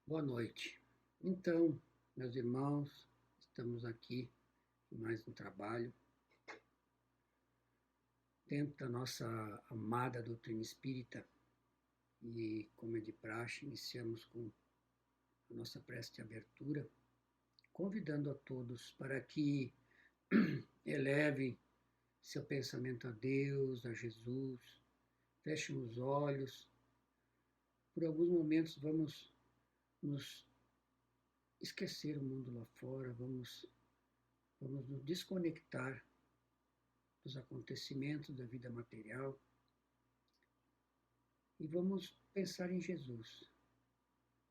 Boa noite. Então, meus irmãos, estamos aqui em mais um trabalho dentro da nossa amada doutrina espírita e, como é de praxe, iniciamos com a nossa prece de abertura, convidando a todos para que elevem seu pensamento a Deus, a Jesus, fechem os olhos. Por alguns momentos vamos nos esquecer o mundo lá fora, vamos nos desconectar dos acontecimentos da vida material e vamos pensar em Jesus,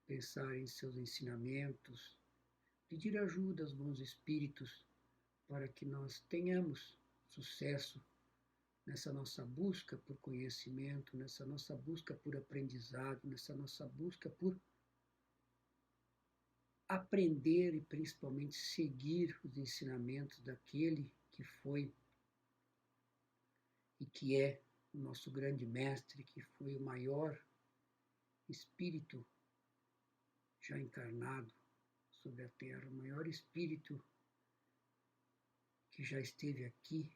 pensar em seus ensinamentos, pedir ajuda aos bons espíritos para que nós tenhamos sucesso nessa nossa busca por conhecimento, nessa nossa busca por aprendizado, nessa nossa busca por aprender e principalmente seguir os ensinamentos daquele que foi e que é o nosso grande mestre, que foi o maior espírito já encarnado sobre a Terra, o maior espírito que já esteve aqui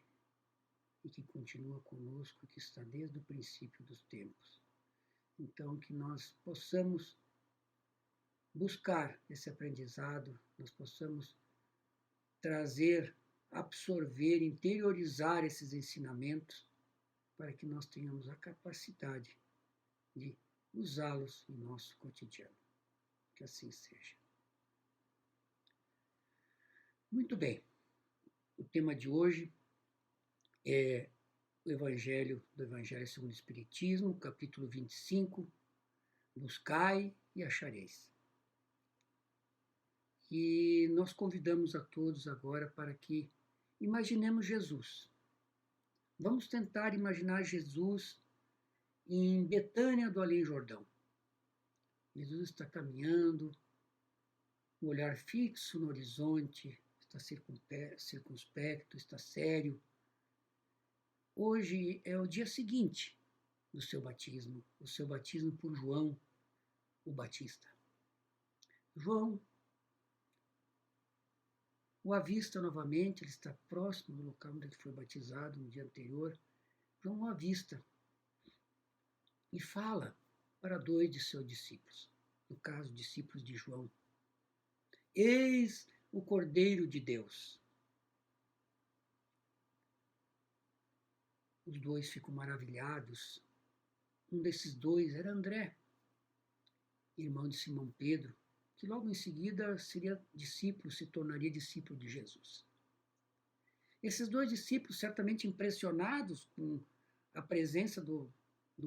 e que continua conosco, que está desde o princípio dos tempos. Então, que nós possamos buscar esse aprendizado, nós possamos trazer, absorver, interiorizar esses ensinamentos para que nós tenhamos a capacidade de usá-los em nosso cotidiano. Que assim seja. Muito bem. O tema de hoje é o Evangelho segundo o Espiritismo, capítulo 25, Buscai e achareis. E nós convidamos a todos agora para que imaginemos Jesus. Vamos tentar imaginar Jesus em Betânia do Além Jordão. Jesus está caminhando, um olhar fixo no horizonte, está circunspecto, está sério. Hoje é o dia seguinte do seu batismo, o seu batismo por João, o Batista. João o avista novamente, ele está próximo do local onde ele foi batizado no dia anterior. João o avista e fala para dois de seus discípulos, no caso, discípulos de João: Eis o Cordeiro de Deus. Os dois ficam maravilhados. Um desses dois era André, irmão de Simão Pedro, que logo em seguida seria discípulo, se tornaria discípulo de Jesus. Esses dois discípulos, certamente impressionados com a presença do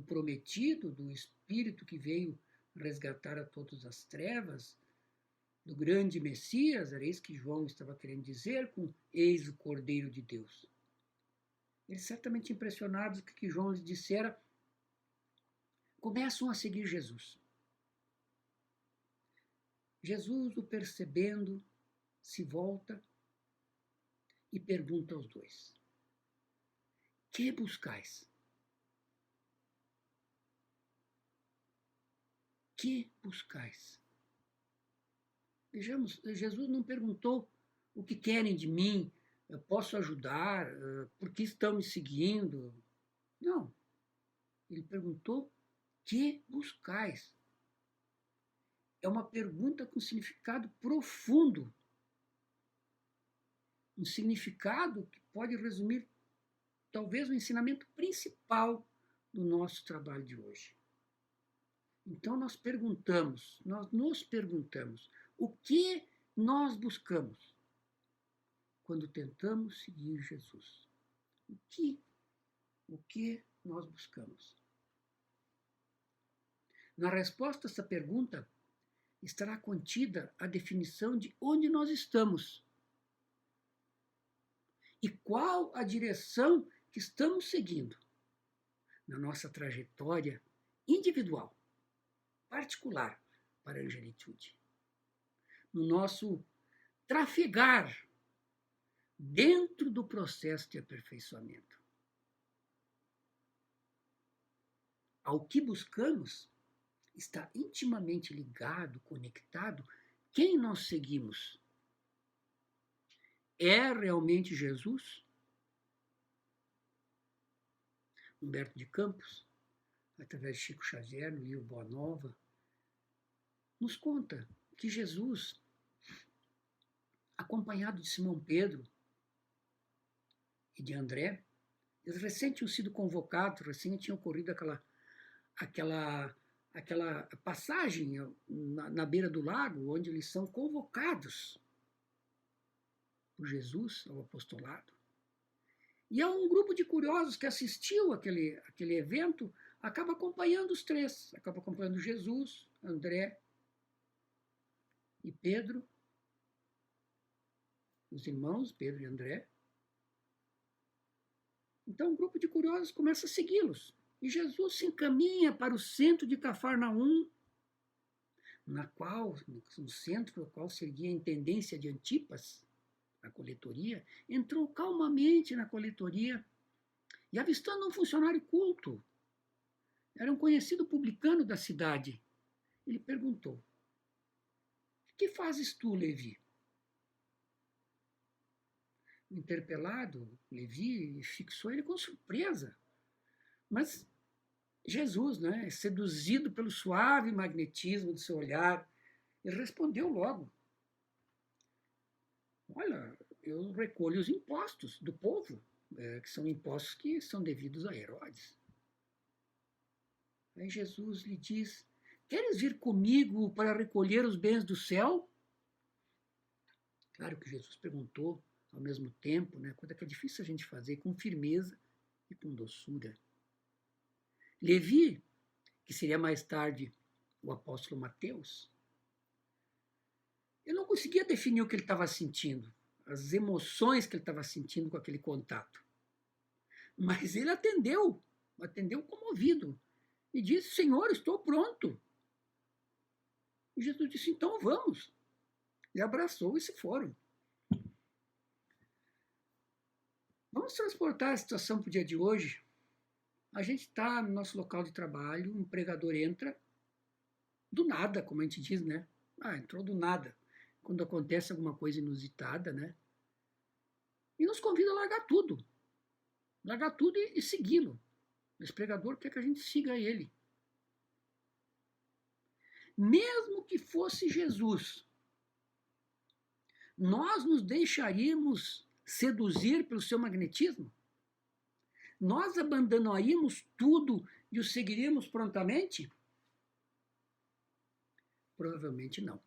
prometido, do Espírito que veio resgatar a todos das trevas, do grande Messias, era isso que João estava querendo dizer com eis o Cordeiro de Deus. Eles, certamente impressionados com o que João lhes dissera, começam a seguir Jesus. Jesus, o percebendo, se volta e pergunta aos dois: que buscais? Que buscais? Vejamos, Jesus não perguntou o que querem de mim, eu posso ajudar, por que estão me seguindo. Não. Ele perguntou: que buscais? É uma pergunta com significado profundo. Um significado que pode resumir talvez o ensinamento principal do nosso trabalho de hoje. Então nós nos perguntamos, o que nós buscamos quando tentamos seguir Jesus? O que nós buscamos? Na resposta a essa pergunta estará contida a definição de onde nós estamos e qual a direção que estamos seguindo na nossa trajetória individual, particular para a angelitude, no nosso trafegar dentro do processo de aperfeiçoamento. Ao que buscamos está intimamente ligado, conectado. Quem nós seguimos? É realmente Jesus? Humberto de Campos, através de Chico Xavier, no livro Boa Nova, nos conta que Jesus, acompanhado de Simão Pedro e de André, eles recém tinham sido convocados, recém tinha ocorrido aquela passagem na beira do lago, onde eles são convocados por Jesus ao apostolado. E há um grupo de curiosos que assistiu aquele evento, acaba acompanhando os três, acaba acompanhando Jesus, André e Pedro, os irmãos Pedro e André. Então um grupo de curiosos começa a segui-los. E Jesus se encaminha para o centro de Cafarnaum, no centro no qual se erguia a intendência de Antipas, a coletoria, entrou calmamente na coletoria e, avistando um funcionário culto, era um conhecido publicano da cidade, ele perguntou: "Que fazes tu, Levi?" O interpelado, Levi, fixou ele com surpresa. Mas Jesus, né, seduzido pelo suave magnetismo do seu olhar, ele respondeu logo: "Olha, eu recolho os impostos do povo, que são impostos que são devidos a Herodes." Aí Jesus lhe diz: "Queres vir comigo para recolher os bens do céu?" Claro que Jesus perguntou ao mesmo tempo, né, coisa que é difícil a gente fazer, com firmeza e com doçura. Levi, que seria mais tarde o apóstolo Mateus, eu não conseguia definir o que ele estava sentindo, as emoções que ele estava sentindo com aquele contato. Mas ele atendeu comovido, e disse: "Senhor, estou pronto." E Jesus disse: "Então vamos." E abraçou e se foram. Vamos transportar a situação para o dia de hoje. A gente está no nosso local de trabalho, um pregador entra do nada, como a gente diz, né? Entrou do nada. Quando acontece alguma coisa inusitada, né? E nos convida a largar tudo. Largar tudo e segui-lo. Esse pregador quer que a gente siga ele. Mesmo que fosse Jesus, nós nos deixaríamos seduzir pelo seu magnetismo? Nós abandonaríamos tudo e o seguiríamos prontamente? Provavelmente não.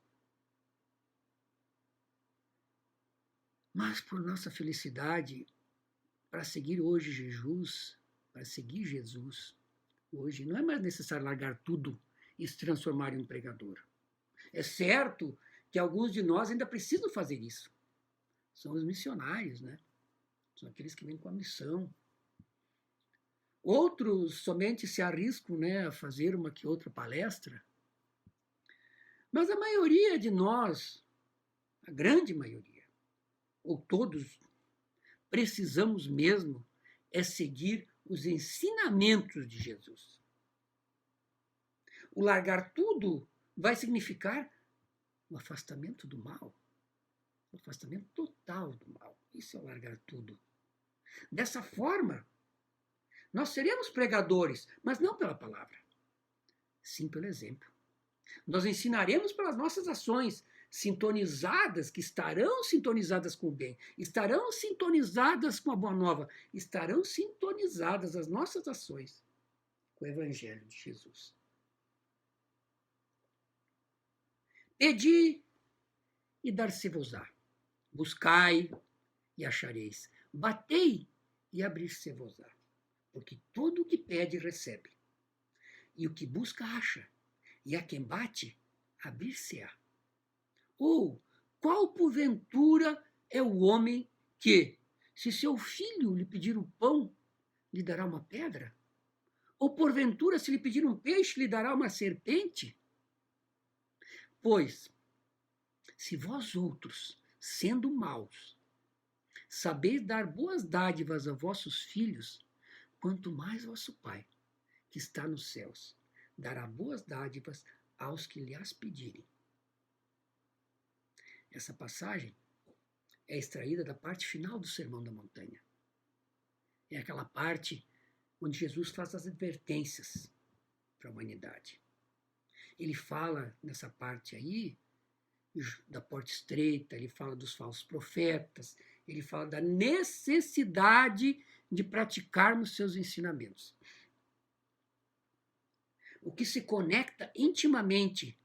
Mas por nossa felicidade, para seguir hoje Jesus, hoje não é mais necessário largar tudo e se transformar em um pregador. É certo que alguns de nós ainda precisam fazer isso. São os missionários, né? São aqueles que vêm com a missão. Outros somente se arriscam, né, a fazer uma que outra palestra. Mas a maioria de nós, a grande maioria, ou todos, precisamos mesmo é seguir os ensinamentos de Jesus. O largar tudo vai significar o afastamento do mal, o afastamento total do mal. Isso é o largar tudo. Dessa forma, nós seremos pregadores, mas não pela palavra, sim pelo exemplo. Nós ensinaremos pelas nossas ações, sintonizadas, que estarão sintonizadas com o bem, estarão sintonizadas com a boa nova, estarão sintonizadas as nossas ações com o Evangelho de Jesus. Pedi e dar-se-vos-á. Buscai e achareis. Batei e abrir-se-vos-á. Porque todo o que pede, recebe. E o que busca, acha. E a quem bate, abrir-se-á. Ou, qual porventura é o homem que, se seu filho lhe pedir o pão, lhe dará uma pedra? Ou, porventura, se lhe pedir um peixe, lhe dará uma serpente? Pois, se vós outros, sendo maus, sabeis dar boas dádivas a vossos filhos, quanto mais vosso Pai, que está nos céus, dará boas dádivas aos que lhe as pedirem. Essa passagem é extraída da parte final do Sermão da Montanha. É aquela parte onde Jesus faz as advertências para a humanidade. Ele fala nessa parte aí da porta estreita, ele fala dos falsos profetas, ele fala da necessidade de praticarmos seus ensinamentos. O que se conecta intimamente,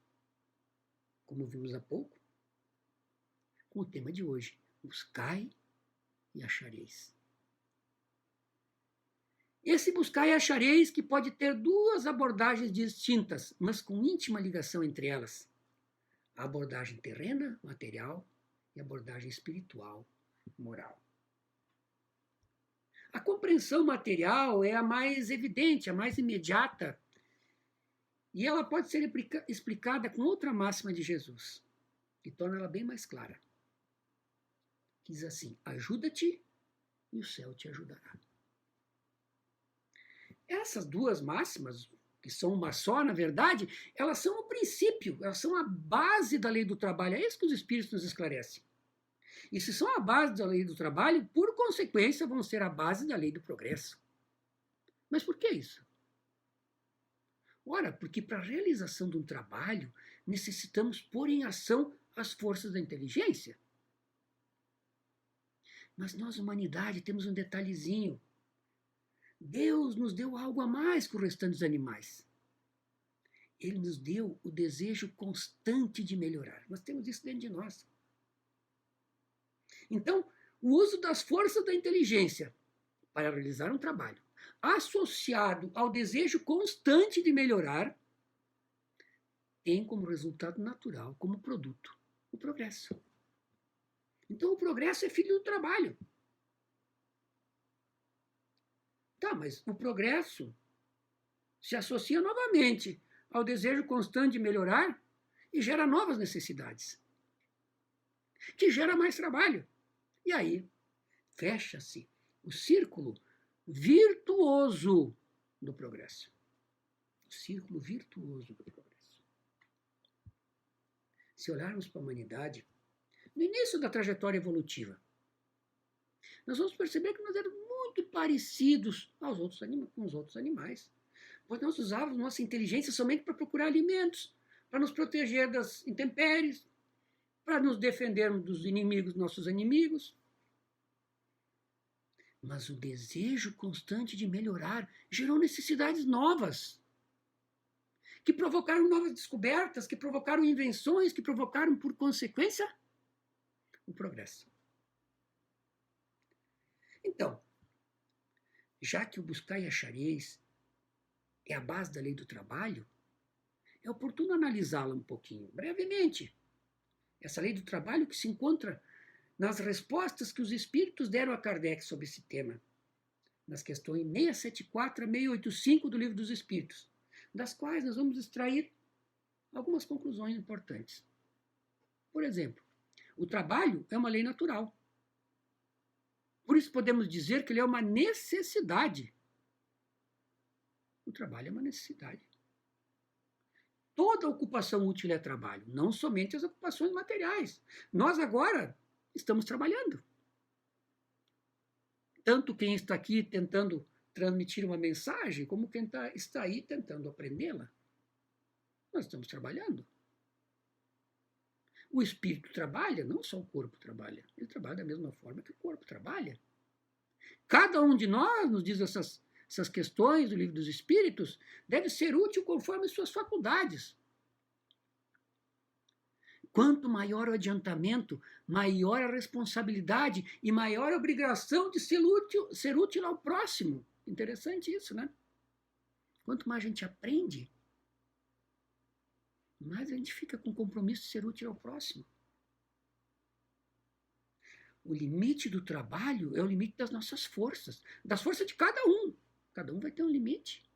como vimos há pouco, com o tema de hoje: buscai e achareis. Esse buscai e achareis que pode ter duas abordagens distintas, mas com íntima ligação entre elas. A abordagem terrena, material, e a abordagem espiritual, moral. A compreensão material é a mais evidente, a mais imediata, e ela pode ser explicada com outra máxima de Jesus, que torna ela bem mais clara. Que diz assim: ajuda-te e o céu te ajudará. Essas duas máximas, que são uma só, na verdade, elas são o princípio, elas são a base da lei do trabalho. É isso que os Espíritos nos esclarecem. E se são a base da lei do trabalho, por consequência, vão ser a base da lei do progresso. Mas por que isso? Ora, porque para a realização de um trabalho, necessitamos pôr em ação as forças da inteligência. Mas nós, humanidade, temos um detalhezinho. Deus nos deu algo a mais que o restante dos animais. Ele nos deu o desejo constante de melhorar. Nós temos isso dentro de nós. Então, o uso das forças da inteligência para realizar um trabalho, associado ao desejo constante de melhorar, tem como resultado natural, como produto, o progresso. Então, o progresso é filho do trabalho. Tá, mas o progresso se associa novamente ao desejo constante de melhorar e gera novas necessidades, que gera mais trabalho. E aí fecha-se o círculo virtuoso do progresso. O círculo virtuoso do progresso. Se olharmos para a humanidade, no início da trajetória evolutiva, nós vamos perceber que nós éramos muito parecidos com os outros animais. Pois nós usávamos nossa inteligência somente para procurar alimentos, para nos proteger das intempéries, para nos defendermos dos inimigos, nossos inimigos. Mas o desejo constante de melhorar gerou necessidades novas, que provocaram novas descobertas, que provocaram invenções, que provocaram, por consequência, o progresso. Então, já que o buscar e achareis é a base da lei do trabalho, é oportuno analisá-la um pouquinho, brevemente. Essa lei do trabalho que se encontra nas respostas que os espíritos deram a Kardec sobre esse tema, nas questões 674 a 685 do Livro dos Espíritos, das quais nós vamos extrair algumas conclusões importantes. Por exemplo, o trabalho é uma lei natural. Por isso podemos dizer que ele é uma necessidade. O trabalho é uma necessidade. Toda ocupação útil é trabalho, não somente as ocupações materiais. Nós agora estamos trabalhando. Tanto quem está aqui tentando transmitir uma mensagem, como quem está aí tentando aprendê-la. Nós estamos trabalhando. O espírito trabalha, não só o corpo trabalha. Ele trabalha da mesma forma que o corpo trabalha. Cada um de nós, nos diz essas questões do Livro dos Espíritos, deve ser útil conforme suas faculdades. Quanto maior o adiantamento, maior a responsabilidade e maior a obrigação de ser útil ao próximo. Interessante isso, né? Quanto mais a gente aprende, mais a gente fica com o compromisso de ser útil ao próximo. O limite do trabalho é o limite das nossas forças, das forças de cada um. Cada um vai ter um limite.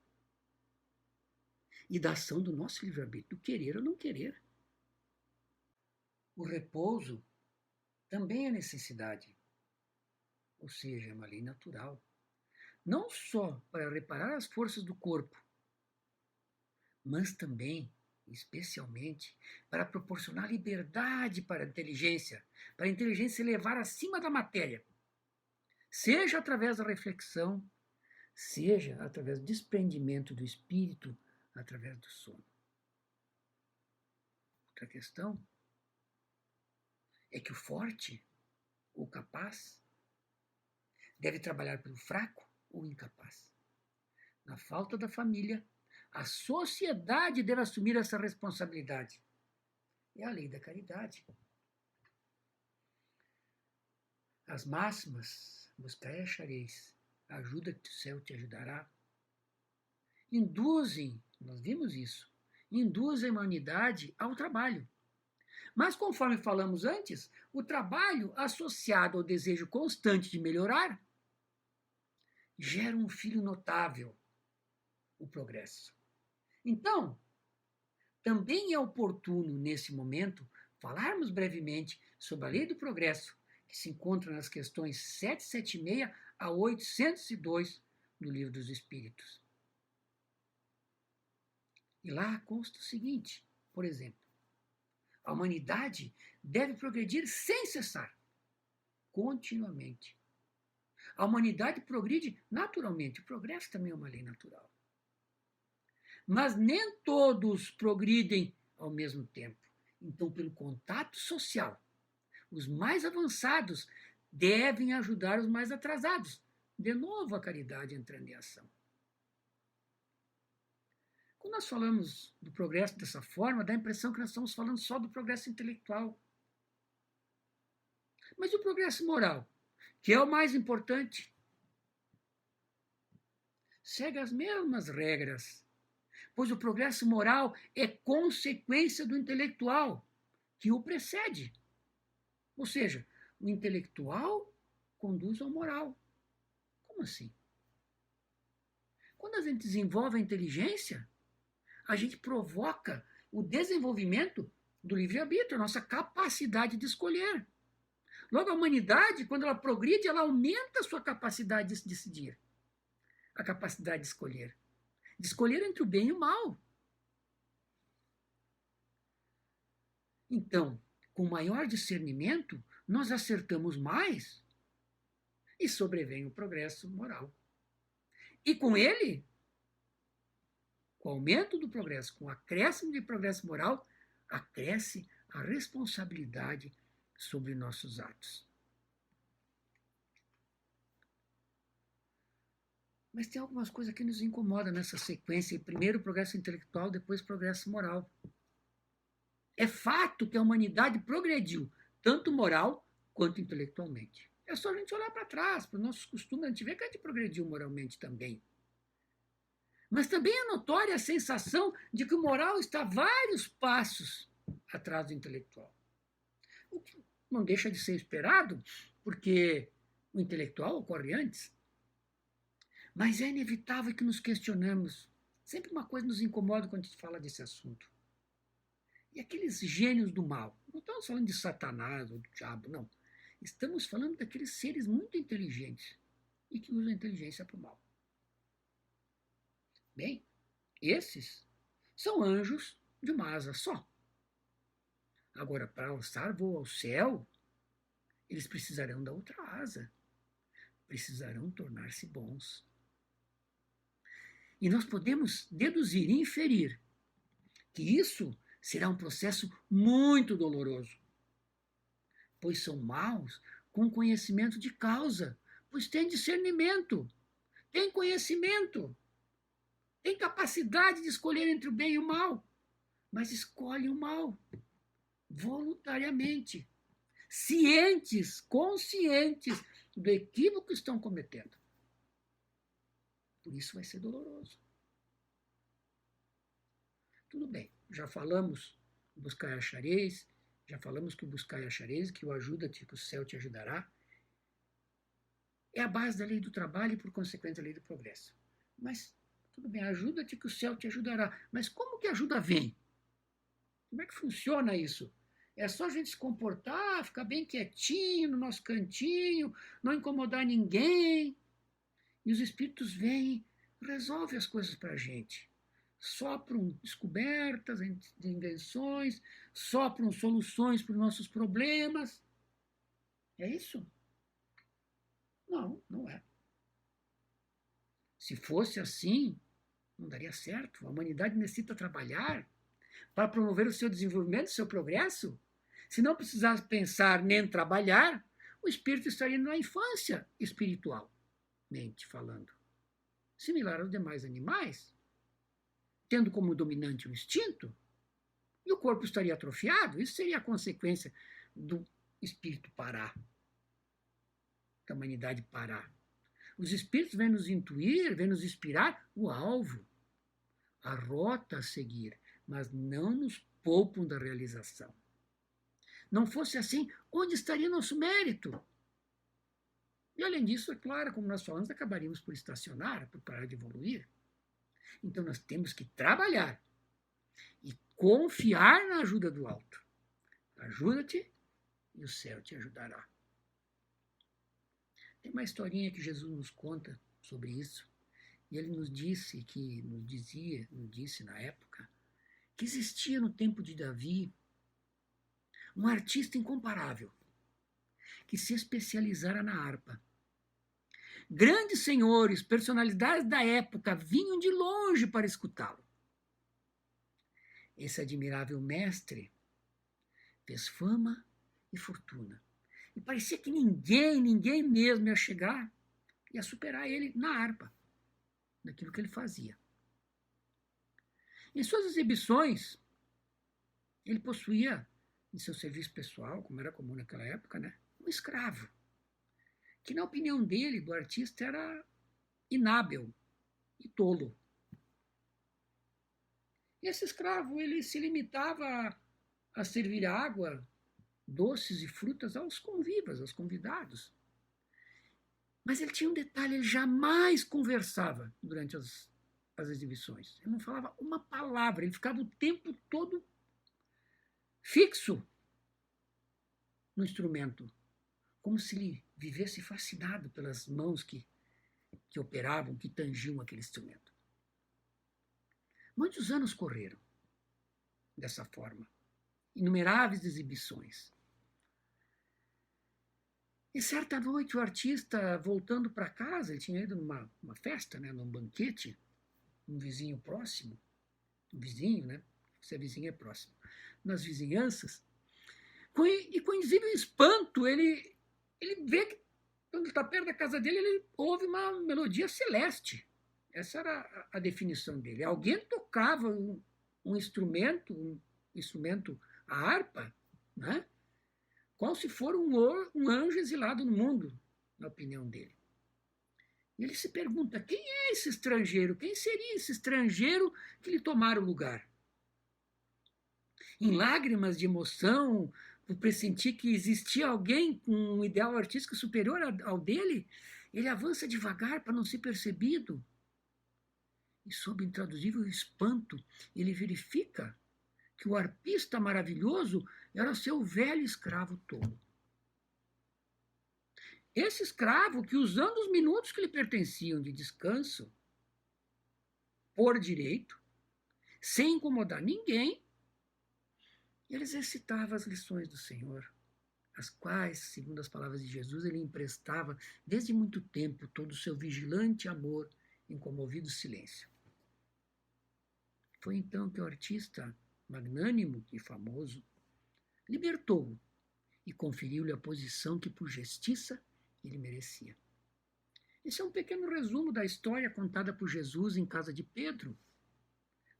E da ação do nosso livre-arbítrio, do querer ou não querer. O repouso também é necessidade, ou seja, é uma lei natural. Não só para reparar as forças do corpo, mas também, especialmente, para proporcionar liberdade para a inteligência elevar acima da matéria, seja através da reflexão, seja através do desprendimento do espírito, através do sono. Outra questão é que o forte, o capaz, deve trabalhar pelo fraco ou incapaz. Na falta da família, a sociedade deve assumir essa responsabilidade. É a lei da caridade. As máximas, buscai e achareis, ajuda que o céu te ajudará, induzem, nós vimos isso, induzem a humanidade ao trabalho. Mas, conforme falamos antes, o trabalho associado ao desejo constante de melhorar gera um filho notável, o progresso. Então, também é oportuno, nesse momento, falarmos brevemente sobre a lei do progresso, que se encontra nas questões 776 a 802 do Livro dos Espíritos. E lá consta o seguinte, por exemplo, a humanidade deve progredir sem cessar, continuamente. A humanidade progride naturalmente, o progresso também é uma lei natural. Mas nem todos progridem ao mesmo tempo. Então, pelo contato social, os mais avançados devem ajudar os mais atrasados. De novo, a caridade entrando em ação. Quando nós falamos do progresso dessa forma, dá a impressão que nós estamos falando só do progresso intelectual. Mas e o progresso moral, que é o mais importante? Segue as mesmas regras, pois o progresso moral é consequência do intelectual, que o precede. Ou seja, o intelectual conduz ao moral. Como assim? Quando a gente desenvolve a inteligência, a gente provoca o desenvolvimento do livre-arbítrio, a nossa capacidade de escolher. Logo, a humanidade, quando ela progride, ela aumenta a sua capacidade de decidir, a capacidade de escolher entre o bem e o mal. Então, com maior discernimento, nós acertamos mais e sobrevém o progresso moral. E com ele, com o aumento do progresso, com o acréscimo de progresso moral, acresce a responsabilidade sobre nossos atos. Mas tem algumas coisas que nos incomodam nessa sequência. Primeiro o progresso intelectual, depois o progresso moral. É fato que a humanidade progrediu, tanto moral quanto intelectualmente. É só a gente olhar para trás, para os nossos costumes, a gente vê que a gente progrediu moralmente também. Mas também é notória a sensação de que o moral está vários passos atrás do intelectual. O que não deixa de ser esperado, porque o intelectual ocorre antes. Mas é inevitável que nos questionamos. Sempre uma coisa nos incomoda quando a gente fala desse assunto. E aqueles gênios do mal? Não estamos falando de Satanás ou do diabo, não. Estamos falando daqueles seres muito inteligentes e que usam a inteligência para o mal. Bem, esses são anjos de uma asa só. Agora, para alçar voo ao céu, eles precisarão da outra asa. Precisarão tornar-se bons. E nós podemos deduzir e inferir que isso será um processo muito doloroso, pois são maus com conhecimento de causa, pois têm discernimento, têm conhecimento, têm capacidade de escolher entre o bem e o mal, mas escolhem o mal voluntariamente, cientes, conscientes do equívoco que estão cometendo. Por isso vai ser doloroso. Tudo bem, já falamos buscar e achareis, já falamos que o buscar e achareis, que o ajuda-te, que o céu te ajudará. É a base da lei do trabalho e, por consequência, da lei do progresso. Mas, tudo bem, ajuda-te que o céu te ajudará. Mas como que a ajuda vem? Como é que funciona isso? É só a gente se comportar, ficar bem quietinho no nosso cantinho, não incomodar ninguém. E os espíritos vêm e resolvem as coisas para a gente. sopram descobertas, invenções, sopram soluções para os nossos problemas. É isso? Não, não é. Se fosse assim, não daria certo. A humanidade necessita trabalhar para promover o seu desenvolvimento, o seu progresso. Se não precisasse pensar nem trabalhar, o espírito estaria na infância espiritualmente falando. Similar aos demais animais, tendo como dominante o instinto, e o corpo estaria atrofiado. Isso seria a consequência do espírito parar, da humanidade parar. Os espíritos vêm nos intuir, vêm nos inspirar o alvo, a rota a seguir, mas não nos poupam da realização. Não fosse assim, onde estaria nosso mérito? E além disso, é claro, como nós falamos, acabaríamos por estacionar, por parar de evoluir. Então nós temos que trabalhar e confiar na ajuda do alto. Ajuda-te e o céu te ajudará. Tem uma historinha que Jesus nos conta sobre isso. E ele nos disse na época, que existia no tempo de Davi um artista incomparável, que se especializara na harpa. Grandes senhores, personalidades da época vinham de longe para escutá-lo. Esse admirável mestre fez fama e fortuna. E parecia que ninguém mesmo ia chegar e ia superar ele na harpa, naquilo que ele fazia. Em suas exibições, ele possuía, em seu serviço pessoal, como era comum naquela época, né, um escravo, que na opinião dele, do artista, era inábil e tolo. Esse escravo, ele se limitava a servir água, doces e frutas aos convivas, aos convidados. Mas ele tinha um detalhe, ele jamais conversava durante as exibições. Ele não falava uma palavra, ele ficava o tempo todo fixo no instrumento, como se ele vivesse fascinado pelas mãos que operavam, que tangiam aquele instrumento. Muitos anos correram dessa forma, inumeráveis exibições. E certa noite o artista, voltando para casa, ele tinha ido numa festa, né, num banquete, um vizinho próximo, um vizinho, né? Se é vizinho é próximo, nas vizinhanças, e com invisível espanto, ele vê que quando ele está perto da casa dele, ele ouve uma melodia celeste. Essa era a definição dele. Alguém tocava um instrumento, a harpa, né? Qual se for um anjo exilado no mundo, na opinião dele. E ele se pergunta, quem é esse estrangeiro? Quem seria esse estrangeiro que lhe tomara o lugar? Em lágrimas de emoção, por pressentir que existia alguém com um ideal artístico superior ao dele, ele avança devagar para não ser percebido. E sob intraduzível espanto, ele verifica que o arpista maravilhoso era seu velho escravo tolo. Esse escravo que, usando os minutos que lhe pertenciam de descanso, por direito, sem incomodar ninguém, ele exercitava as lições do Senhor, as quais, segundo as palavras de Jesus, ele emprestava desde muito tempo todo o seu vigilante amor em comovido silêncio. Foi então que o artista, magnânimo e famoso, libertou-o e conferiu-lhe a posição que, por justiça, ele merecia. Esse é um pequeno resumo da história contada por Jesus em casa de Pedro,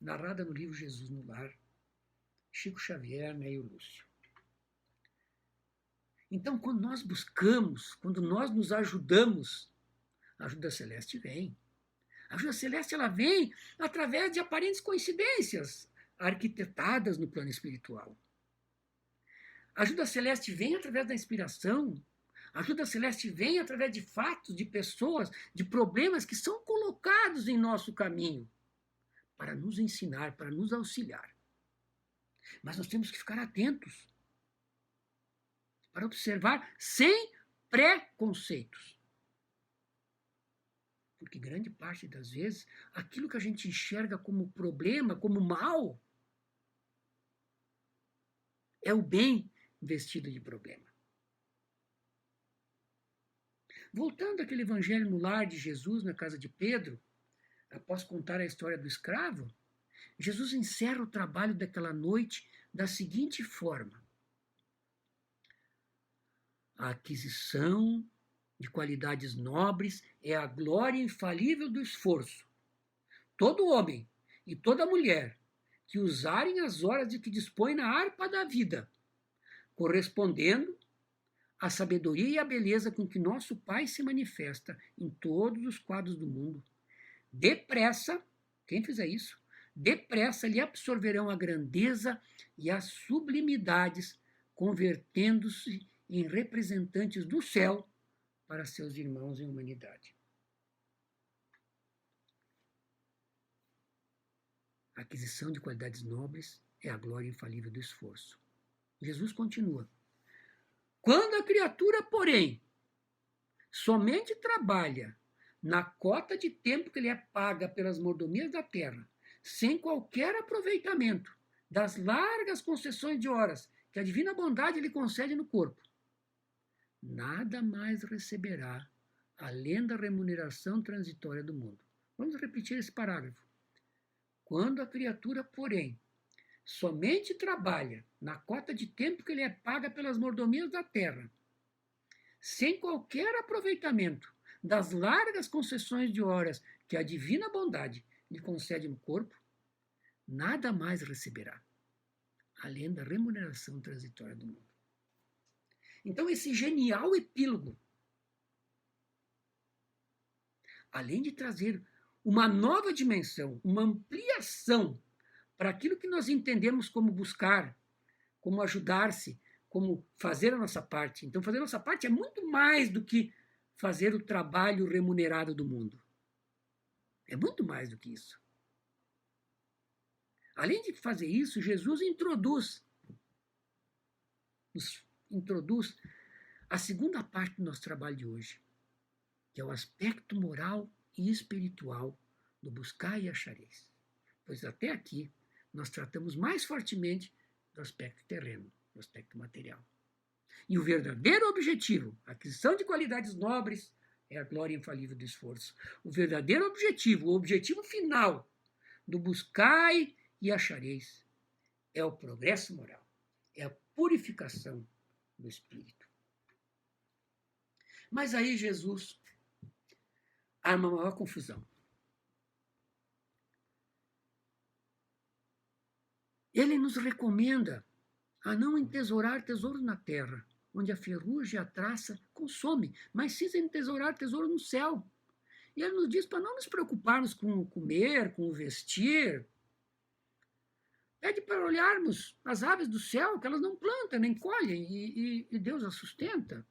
narrada no livro Jesus no Lar, Chico Xavier, Neio Lúcio. Então, quando nós buscamos, quando nós nos ajudamos, a ajuda celeste vem. A ajuda celeste ela vem através de aparentes coincidências arquitetadas no plano espiritual. A ajuda celeste vem através da inspiração. A ajuda celeste vem através de fatos, de pessoas, de problemas que são colocados em nosso caminho para nos ensinar, para nos auxiliar. Mas nós temos que ficar atentos para observar sem preconceitos. Porque grande parte das vezes, aquilo que a gente enxerga como problema, como mal, é o bem vestido de problema. Voltando àquele evangelho no lar de Jesus, na casa de Pedro, após contar a história do escravo, Jesus encerra o trabalho daquela noite da seguinte forma: a aquisição de qualidades nobres é a glória infalível do esforço. Todo homem e toda mulher que usarem as horas de que dispõe na harpa da vida, correspondendo à sabedoria e à beleza com que nosso Pai se manifesta em todos os quadros do mundo, depressa, quem fizer isso, depressa lhe absorverão a grandeza e as sublimidades, convertendo-se em representantes do céu para seus irmãos em humanidade. A aquisição de qualidades nobres é a glória infalível do esforço. Jesus continua: quando a criatura, porém, somente trabalha na cota de tempo que lhe é paga pelas mordomias da terra, sem qualquer aproveitamento das largas concessões de horas que a divina bondade lhe concede no corpo, nada mais receberá além da remuneração transitória do mundo. Vamos repetir esse parágrafo. Quando a criatura, porém, somente trabalha na cota de tempo que lhe é paga pelas mordomias da terra, sem qualquer aproveitamento das largas concessões de horas que a divina bondade lhe concede no corpo, nada mais receberá, além da remuneração transitória do mundo. Então, esse genial epílogo, além de trazer uma nova dimensão, uma ampliação para aquilo que nós entendemos como buscar, como ajudar-se, como fazer a nossa parte. Então, fazer a nossa parte é muito mais do que fazer o trabalho remunerado do mundo. É muito mais do que isso. Além de fazer isso, Jesus nos introduz a segunda parte do nosso trabalho de hoje, que é o aspecto moral e espiritual do buscar e achareis. Pois até aqui nós tratamos mais fortemente do aspecto terreno, do aspecto material. E o verdadeiro objetivo, a aquisição de qualidades nobres, é a glória infalível do esforço. O verdadeiro objetivo, o objetivo final do buscai e achareis, é o progresso moral, é a purificação do espírito. Mas aí Jesus arma uma maior confusão. Ele nos recomenda a não entesourar tesouros na terra, onde a ferrugem e a traça consome, mas sim entesourar tesouro no céu. E ele nos diz para não nos preocuparmos com o comer, com o vestir. Pede para olharmos as aves do céu, que elas não plantam nem colhem, e Deus as sustenta.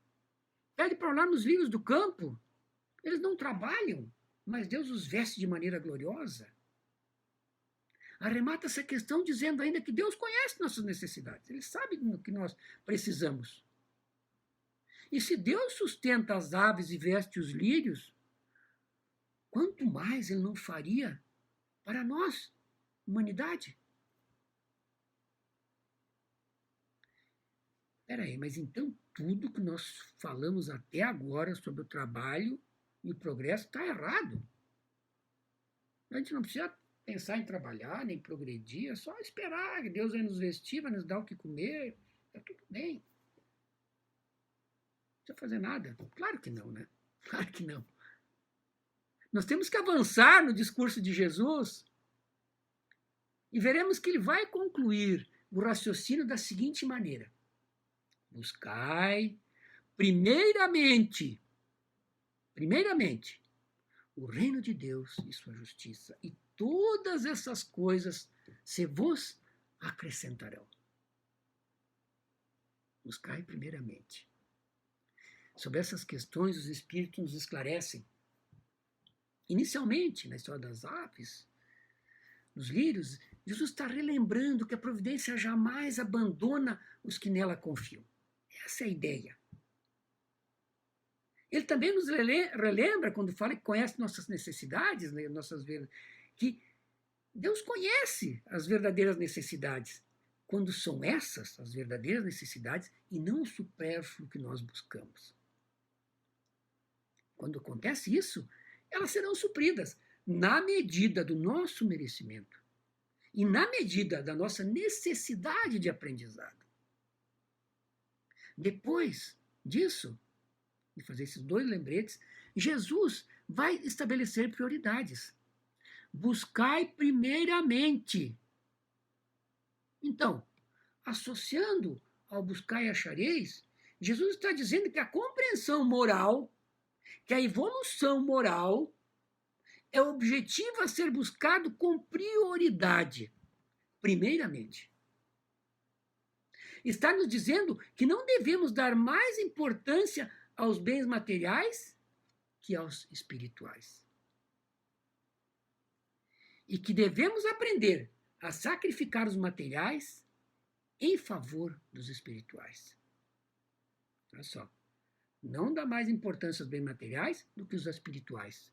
Pede para olharmos os lírios do campo. Eles não trabalham, mas Deus os veste de maneira gloriosa. Arremata essa questão dizendo ainda que Deus conhece nossas necessidades. Ele sabe do que nós precisamos. E se Deus sustenta as aves e veste os lírios, quanto mais Ele não faria para nós, humanidade? Espera aí, mas então tudo que nós falamos até agora sobre o trabalho e o progresso está errado. A gente não precisa pensar em trabalhar, nem progredir, é só esperar que Deus vai nos vestir, vai nos dar o que comer, está tudo bem. Não precisa fazer nada. Claro que não, né? Claro que não. Nós temos que avançar no discurso de Jesus e veremos que ele vai concluir o raciocínio da seguinte maneira: buscai primeiramente, o reino de Deus e sua justiça, e todas essas coisas se vos acrescentarão. Buscai primeiramente. Sobre essas questões, os Espíritos nos esclarecem. Inicialmente, na história das aves, dos lírios, Jesus está relembrando que a providência jamais abandona os que nela confiam. Essa é a ideia. Ele também nos relembra, quando fala que conhece nossas necessidades, né, que Deus conhece as verdadeiras necessidades, quando são essas as verdadeiras necessidades e não o supérfluo que nós buscamos. Quando acontece isso, elas serão supridas na medida do nosso merecimento e na medida da nossa necessidade de aprendizado. Depois disso, de fazer esses dois lembretes, Jesus vai estabelecer prioridades. Buscai primeiramente. Então, associando ao buscai e achareis, Jesus está dizendo que a compreensão moral, que a evolução moral é o objetivo a ser buscado com prioridade, primeiramente. Está nos dizendo que não devemos dar mais importância aos bens materiais que aos espirituais. E que devemos aprender a sacrificar os materiais em favor dos espirituais. Olha só, não dá mais importância aos bens materiais do que os espirituais.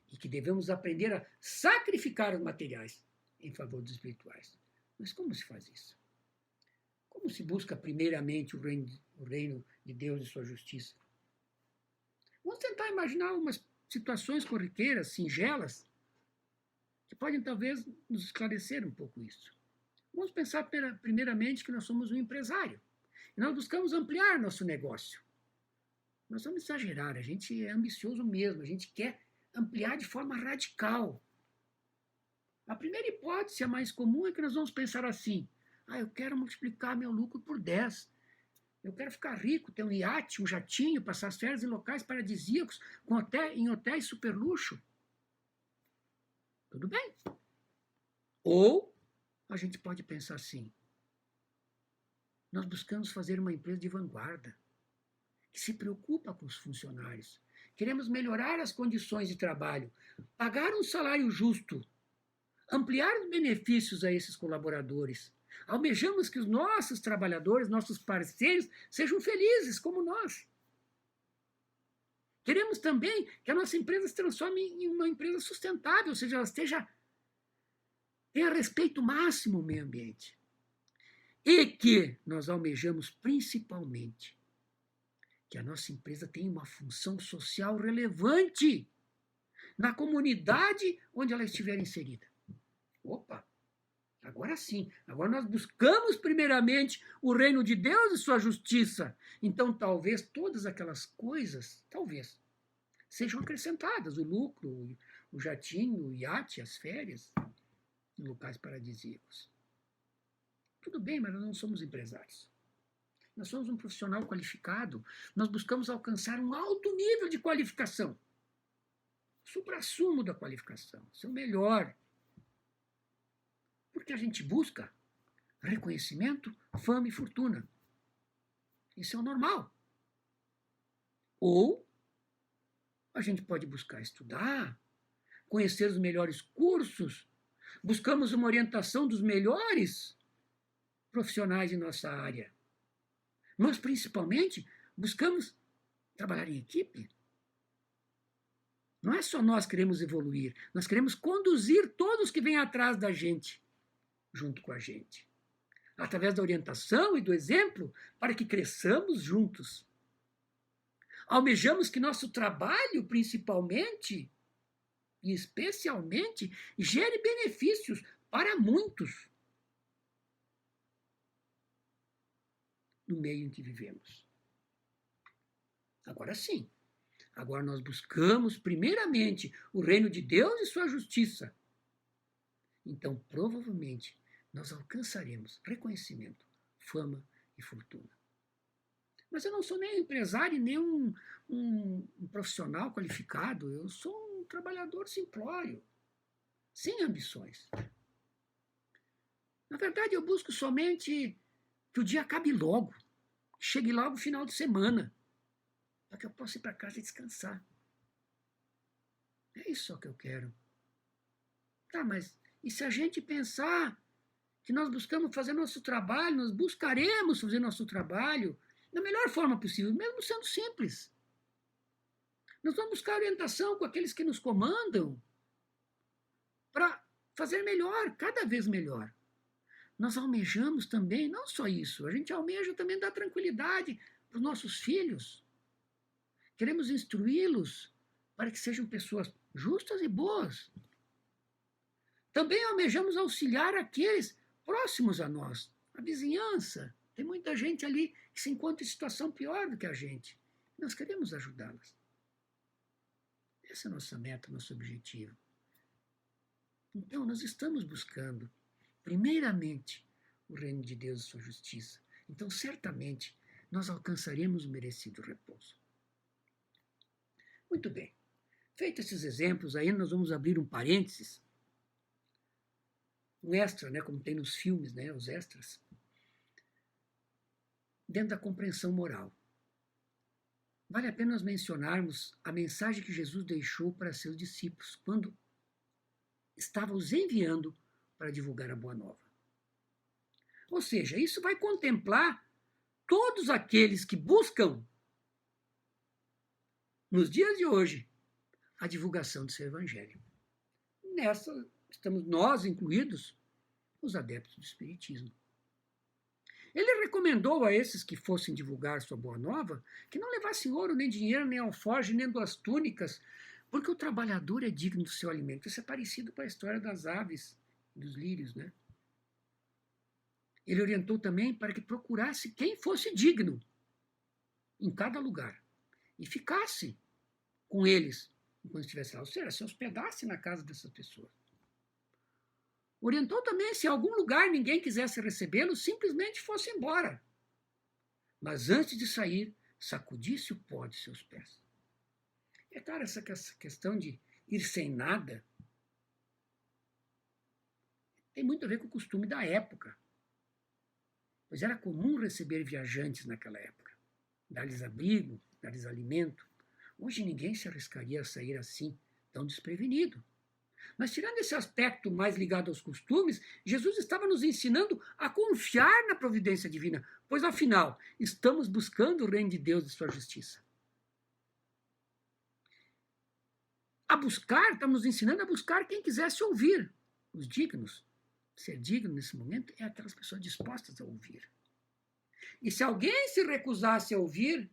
E que devemos aprender a sacrificar os materiais em favor dos espirituais. Mas como se faz isso? Como se busca primeiramente o reino de Deus e sua justiça? Vamos tentar imaginar umas situações corriqueiras, singelas, que podem talvez nos esclarecer um pouco isso. Vamos pensar primeiramente que nós somos um empresário. E nós buscamos ampliar nosso negócio. Nós vamos exagerar, a gente é ambicioso mesmo, a gente quer ampliar de forma radical. A primeira hipótese, a mais comum, é que nós vamos pensar assim: eu quero multiplicar meu lucro por 10. Eu quero ficar rico, ter um iate, um jatinho, passar as férias em locais paradisíacos, em hotéis super luxo. Tudo bem. Ou a gente pode pensar assim: nós buscamos fazer uma empresa de vanguarda, que se preocupa com os funcionários. Queremos melhorar as condições de trabalho, pagar um salário justo, ampliar os benefícios a esses colaboradores. Almejamos que os nossos trabalhadores, nossos parceiros, sejam felizes como nós. Queremos também que a nossa empresa se transforme em uma empresa sustentável, ou seja, ela tenha respeito máximo ao meio ambiente. E que nós almejamos principalmente que a nossa empresa tenha uma função social relevante na comunidade onde ela estiver inserida. Opa! Agora sim, agora nós buscamos primeiramente o reino de Deus e sua justiça. Então talvez todas aquelas coisas, sejam acrescentadas, o lucro, o jatinho, o iate, as férias, em locais paradisíacos. Tudo bem, mas nós não somos empresários. Nós somos um profissional qualificado, nós buscamos alcançar um alto nível de qualificação. Suprassumo da qualificação, ser o melhor. Porque a gente busca reconhecimento, fama e fortuna. Isso é o normal. Ou a gente pode buscar estudar, conhecer os melhores cursos, buscamos uma orientação dos melhores profissionais em nossa área. Mas, principalmente, buscamos trabalhar em equipe. Não é só nós queremos evoluir, nós queremos conduzir todos que vêm atrás da gente, junto com a gente, através da orientação e do exemplo, para que cresçamos juntos. Almejamos que nosso trabalho, principalmente e especialmente, gere benefícios para muitos no meio em que vivemos. Agora sim, agora nós buscamos primeiramente o reino de Deus e sua justiça. Então, provavelmente, nós alcançaremos reconhecimento, fama e fortuna. Mas eu não sou nem empresário, nem um profissional qualificado. Eu sou um trabalhador simplório, sem ambições. Na verdade, eu busco somente que o dia acabe logo, que chegue logo o final de semana, para que eu possa ir para casa e descansar. É isso só que eu quero. Tá, mas e se a gente pensar que nós buscamos fazer nosso trabalho, nós buscaremos fazer nosso trabalho da melhor forma possível, mesmo sendo simples. Nós vamos buscar orientação com aqueles que nos comandam para fazer melhor, cada vez melhor. Nós almejamos também, não só isso, a gente almeja também dar tranquilidade para os nossos filhos. Queremos instruí-los para que sejam pessoas justas e boas. Também almejamos auxiliar aqueles próximos a nós, a vizinhança. Tem muita gente ali que se encontra em situação pior do que a gente. Nós queremos ajudá-las. Essa é a nossa meta, nosso objetivo. Então, nós estamos buscando, primeiramente, o reino de Deus e sua justiça. Então, certamente, nós alcançaremos o merecido repouso. Muito bem. Feitos esses exemplos, aí nós vamos abrir um parênteses, um extra, né, como tem nos filmes, né, os extras, dentro da compreensão moral. Vale a pena nós mencionarmos a mensagem que Jesus deixou para seus discípulos, quando estava os enviando para divulgar a Boa Nova. Ou seja, isso vai contemplar todos aqueles que buscam, nos dias de hoje, a divulgação do seu Evangelho. Nessa estamos nós incluídos, os adeptos do Espiritismo. Ele recomendou a esses que fossem divulgar sua Boa Nova que não levassem ouro, nem dinheiro, nem alforje, nem 2 túnicas, porque o trabalhador é digno do seu alimento. Isso é parecido com a história das aves, dos lírios, né? Ele orientou também para que procurasse quem fosse digno em cada lugar e ficasse com eles enquanto estivesse lá, ou seja, se hospedasse na casa dessas pessoas. Orientou também, se em algum lugar ninguém quisesse recebê-lo, simplesmente fosse embora. Mas antes de sair, sacudisse o pó de seus pés. É claro, essa questão de ir sem nada tem muito a ver com o costume da época. Pois era comum receber viajantes naquela época, dar-lhes abrigo, dar-lhes alimento. Hoje ninguém se arriscaria a sair assim, tão desprevenido. Mas tirando esse aspecto mais ligado aos costumes, Jesus estava nos ensinando a confiar na providência divina, pois afinal, estamos buscando o reino de Deus e sua justiça. Estamos nos ensinando a buscar quem quisesse ouvir, os dignos. Ser digno nesse momento é aquelas pessoas dispostas a ouvir. E se alguém se recusasse a ouvir,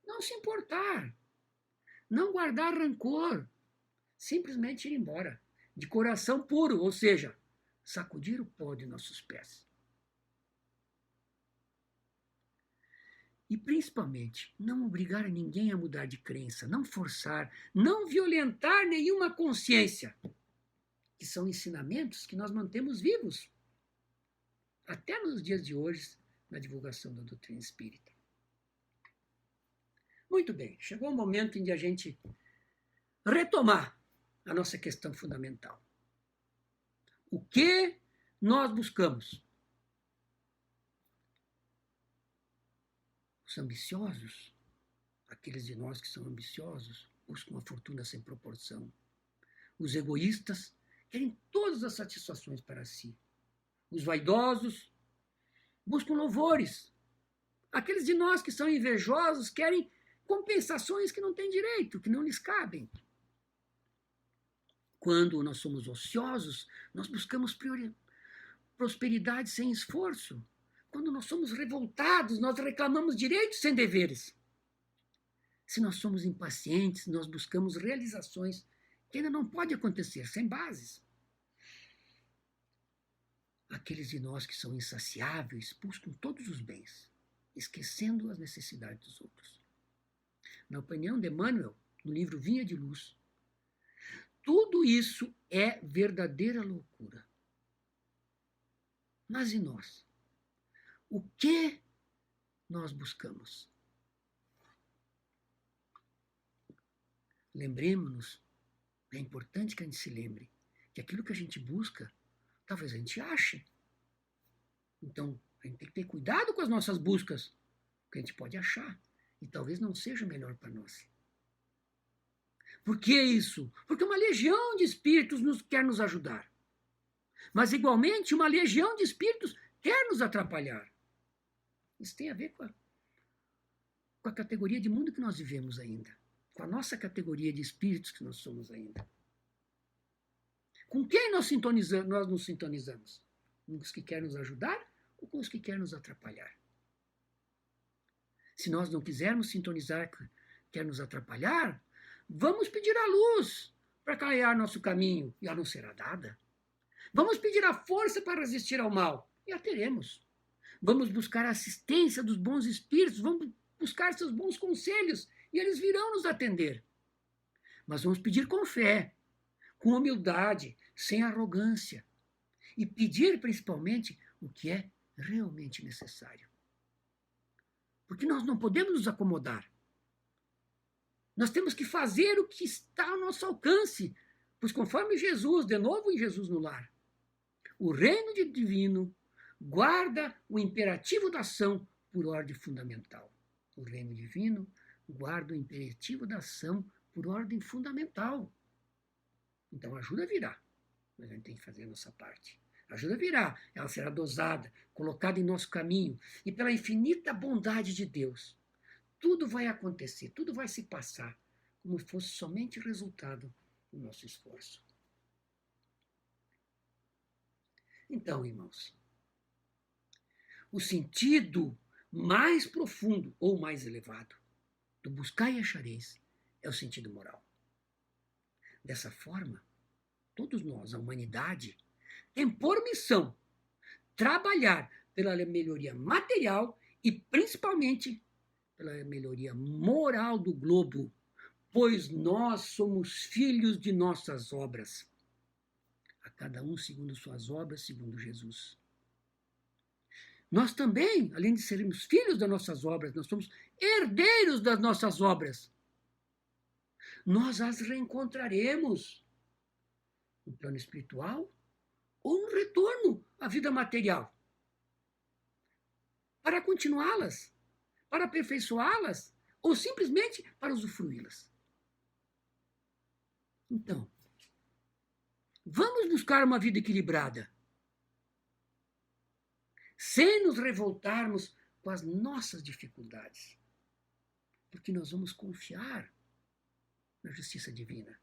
não se importar, não guardar rancor, simplesmente ir embora, de coração puro, ou seja, sacudir o pó de nossos pés. E principalmente, não obrigar ninguém a mudar de crença, não forçar, não violentar nenhuma consciência, que são ensinamentos que nós mantemos vivos, até nos dias de hoje, na divulgação da doutrina espírita. Muito bem, chegou o momento em que a gente retomar a nossa questão fundamental. O que nós buscamos? Os ambiciosos, aqueles de nós que são ambiciosos, buscam uma fortuna sem proporção. Os egoístas querem todas as satisfações para si. Os vaidosos buscam louvores. Aqueles de nós que são invejosos querem compensações que não têm direito, que não lhes cabem. Quando nós somos ociosos, nós buscamos prosperidade sem esforço. Quando nós somos revoltados, nós reclamamos direitos sem deveres. Se nós somos impacientes, nós buscamos realizações que ainda não podem acontecer, sem bases. Aqueles de nós que são insaciáveis buscam todos os bens, esquecendo as necessidades dos outros. Na opinião de Emmanuel, no livro Vinha de Luz, tudo isso é verdadeira loucura. Mas e nós? O que nós buscamos? Lembremos-nos, é importante que a gente se lembre que aquilo que a gente busca, talvez a gente ache. Então, a gente tem que ter cuidado com as nossas buscas, porque a gente pode achar e talvez não seja melhor para nós. Por que isso? Porque uma legião de espíritos quer nos ajudar. Mas, igualmente, uma legião de espíritos quer nos atrapalhar. Isso tem a ver com a categoria de mundo que nós vivemos ainda. com a nossa categoria de espíritos que nós somos ainda. Com quem nós nos sintonizamos? Com os que querem nos ajudar ou com os que querem nos atrapalhar? Se nós não quisermos sintonizar, quer nos atrapalhar, vamos pedir a luz para clarear nosso caminho e ela não será dada. Vamos pedir a força para resistir ao mal e a teremos. Vamos buscar a assistência dos bons espíritos, vamos buscar seus bons conselhos e eles virão nos atender. Mas vamos pedir com fé, com humildade, sem arrogância e pedir principalmente o que é realmente necessário. Porque nós não podemos nos acomodar. Nós temos que fazer o que está ao nosso alcance, pois conforme Jesus, de novo em Jesus no lar, o reino divino guarda o imperativo da ação por ordem fundamental. O reino divino guarda o imperativo da ação por ordem fundamental. Então a ajuda virá, mas a gente tem que fazer a nossa parte. A ajuda virá, ela será dosada, colocada em nosso caminho, e pela infinita bondade de Deus, tudo vai acontecer, tudo vai se passar, como se fosse somente resultado do nosso esforço. Então, irmãos, o sentido mais profundo ou mais elevado do buscar e achareis é o sentido moral. Dessa forma, todos nós, a humanidade, tem por missão trabalhar pela melhoria material e principalmente pela melhoria moral do globo, pois nós somos filhos de nossas obras. A cada um segundo suas obras, segundo Jesus. Nós também, além de sermos filhos das nossas obras, nós somos herdeiros das nossas obras. Nós as reencontraremos no plano espiritual ou no retorno à vida material. Para continuá-las, para aperfeiçoá-las ou simplesmente para usufruí-las. Então, vamos buscar uma vida equilibrada, sem nos revoltarmos com as nossas dificuldades, porque nós vamos confiar na justiça divina,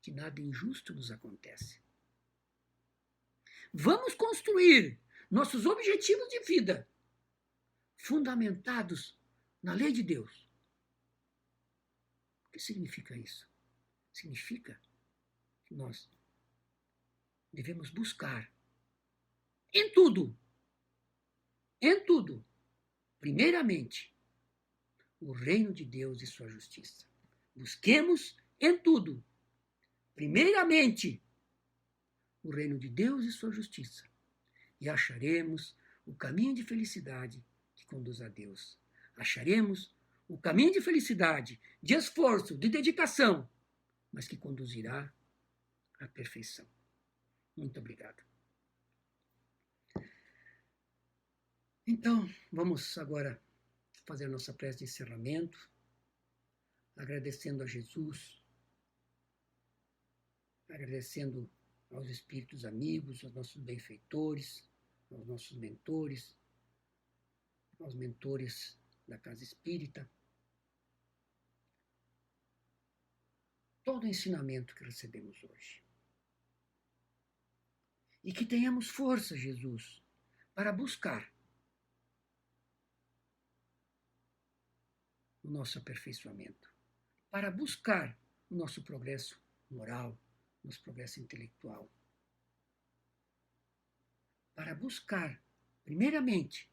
que nada injusto nos acontece. Vamos construir nossos objetivos de vida fundamentados na lei de Deus. O que significa isso? Significa que nós devemos buscar em tudo, primeiramente, o reino de Deus e sua justiça. Busquemos em tudo, primeiramente, o reino de Deus e sua justiça, e acharemos o caminho de felicidade que conduz a Deus. Acharemos o caminho de felicidade, de esforço, de dedicação, mas que conduzirá à perfeição. Muito obrigado. Então, vamos agora fazer a nossa prece de encerramento, agradecendo a Jesus, agradecendo aos espíritos amigos, aos nossos benfeitores, aos nossos mentores, aos mentores da Casa Espírita, todo o ensinamento que recebemos hoje. E que tenhamos força, Jesus, para buscar o nosso aperfeiçoamento, para buscar o nosso progresso moral, nosso progresso intelectual, para buscar, primeiramente,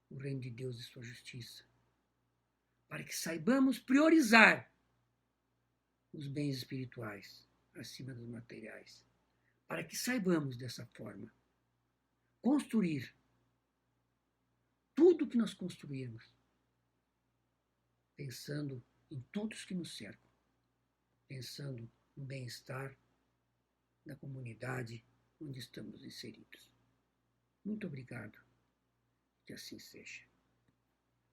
o reino de Deus e sua justiça, para que saibamos priorizar os bens espirituais acima dos materiais, para que saibamos, dessa forma, construir tudo que nós construirmos, pensando em todos que nos cercam, pensando no bem-estar da comunidade onde estamos inseridos. Muito obrigado, que assim seja.